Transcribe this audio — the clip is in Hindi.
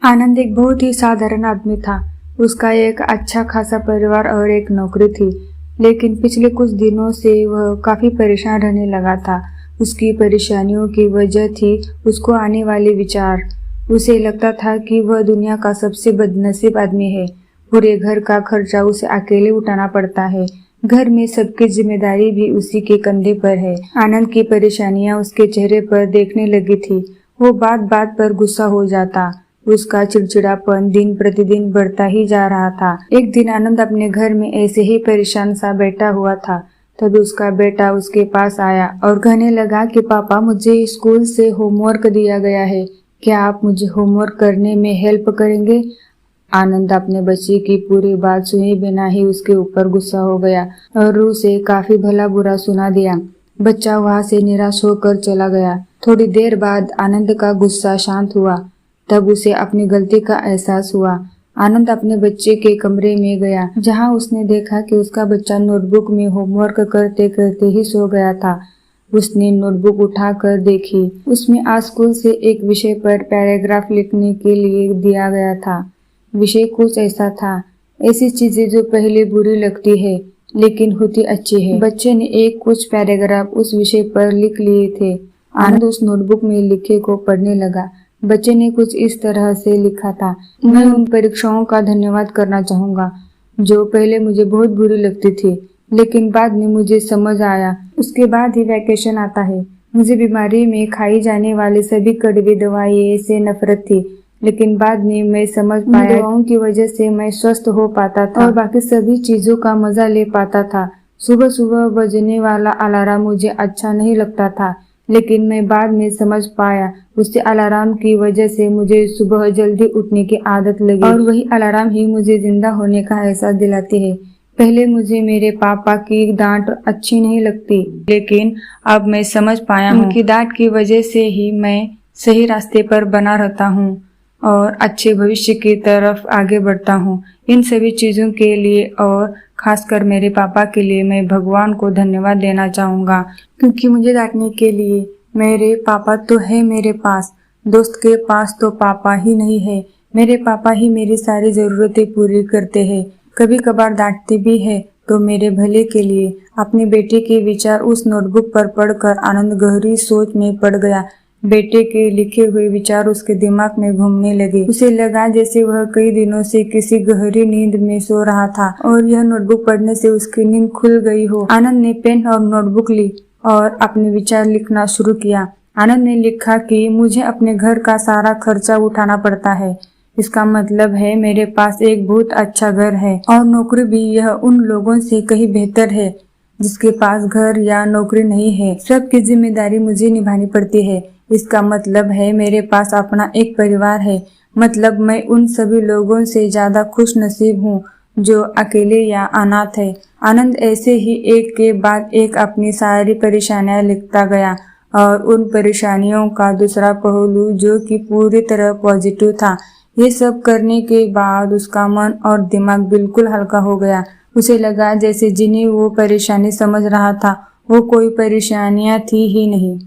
आनंद एक बहुत ही साधारण आदमी था। उसका एक अच्छा खासा परिवार और एक नौकरी थी, लेकिन पिछले कुछ दिनों से वह काफी परेशान रहने लगा था। उसकी परेशानियों की वजह थी उसको आने वाले विचार। उसे लगता था कि वह दुनिया का सबसे बदनसीब आदमी है। पूरे घर का खर्चा उसे अकेले उठाना पड़ता है। घर में सबकी जिम्मेदारी भी उसी के कंधे पर है। आनंद की परेशानियां उसके चेहरे पर देखने लगी थी। वो बात बात पर गुस्सा हो जाता। उसका चिड़चिड़ापन दिन प्रतिदिन बढ़ता ही जा रहा था। एक दिन आनंद अपने घर में ऐसे ही परेशान सा बैठा हुआ था। तभी उसका बेटा उसके पास आया और कहने लगा कि पापा, मुझे स्कूल से होमवर्क दिया गया है, क्या आप मुझे होमवर्क करने में हेल्प करेंगे? आनंद अपने बच्चे की पूरी बात सुने बिना ही उसके ऊपर गुस्सा हो गया और उसे काफी भला बुरा सुना दिया। बच्चा वहां से निराश होकर चला गया। थोड़ी देर बाद आनंद का गुस्सा शांत हुआ। तब उसे अपनी गलती का एहसास हुआ। आनंद अपने बच्चे के कमरे में गया, जहां उसने देखा कि उसका बच्चा नोटबुक में होमवर्क करते करते ही सो गया था। उसने नोटबुक उठाकर देखी। उसमें आज स्कूल से एक विषय पर पैराग्राफ लिखने के लिए दिया गया था। विषय कुछ ऐसा था, ऐसी चीजें जो पहले बुरी लगती है लेकिन होती अच्छी है। बच्चे ने एक कुछ पैराग्राफ उस विषय पर लिख लिए थे। आनंद उस नोटबुक में लिखे को पढ़ने लगा। बच्चे ने कुछ इस तरह से लिखा था, मैं उन परीक्षाओं का धन्यवाद करना चाहूंगा जो पहले मुझे बहुत बुरी लगती थी, लेकिन बाद में मुझे समझ आया। उसके बाद ही वैकेशन आता है। मुझे बीमारी में खाई जाने वाली सभी कड़वी दवाइयों से नफरत थी, लेकिन बाद में मैं समझ पाया दवाओं की वजह से मैं स्वस्थ हो पाता था और बाकी सभी चीजों का मजा ले पाता था। सुबह सुबह बजने वाला अलार्म मुझे अच्छा नहीं लगता था, लेकिन मैं बाद में समझ पाया उससे अलार्म की वजह से मुझे सुबह जल्दी उठने की आदत लगी और वही अलार्म ही मुझे जिंदा होने का एहसास दिलाती है। पहले मुझे मेरे पापा की डांट अच्छी नहीं लगती, लेकिन अब मैं समझ पाया हूँ उनकी डांट की वजह से ही मैं सही रास्ते पर बना रहता हूँ और अच्छे भविष्य की तरफ आगे बढ़ता हूँ। इन सभी चीजों के लिए और खासकर मेरे पापा के लिए मैं भगवान को धन्यवाद देना चाहूंगा, क्योंकि मुझे डांटने के लिए मेरे पापा तो है मेरे पास। दोस्त के पास तो पापा ही नहीं है। मेरे पापा ही मेरी सारी जरूरतें पूरी करते हैं। कभी कभार डांटते भी है तो मेरे भले के लिए। अपने बेटे के विचार उस नोटबुक पर पढ़कर आनंद गहरी सोच में पड़ गया। बेटे के लिखे हुए विचार उसके दिमाग में घूमने लगे। उसे लगा जैसे वह कई दिनों से किसी गहरी नींद में सो रहा था और यह नोटबुक पढ़ने से उसकी नींद खुल गई हो। आनंद ने पेन और नोटबुक ली और अपने विचार लिखना शुरू किया। आनंद ने लिखा कि मुझे अपने घर का सारा खर्चा उठाना पड़ता है। इसका मतलब है मेरे पास एक बहुत अच्छा घर है और नौकरी भी। यह उन लोगों से कहीं बेहतर है जिसके पास घर या नौकरी नहीं है। सबकी जिम्मेदारी मुझे निभानी पड़ती है। इसका मतलब है मेरे पास अपना एक परिवार है। मतलब मैं उन सभी लोगों से ज्यादा खुश नसीब हूँ जो अकेले या अनाथ है। आनंद ऐसे ही एक के बाद एक अपनी सारी परेशानियां लिखता गया और उन परेशानियों का दूसरा पहलू जो कि पूरी तरह पॉजिटिव था। ये सब करने के बाद उसका मन और दिमाग बिल्कुल हल्का हो गया। उसे लगा जैसे जिन्हें वो परेशानी समझ रहा था वो कोई परेशानियां थी ही नहीं।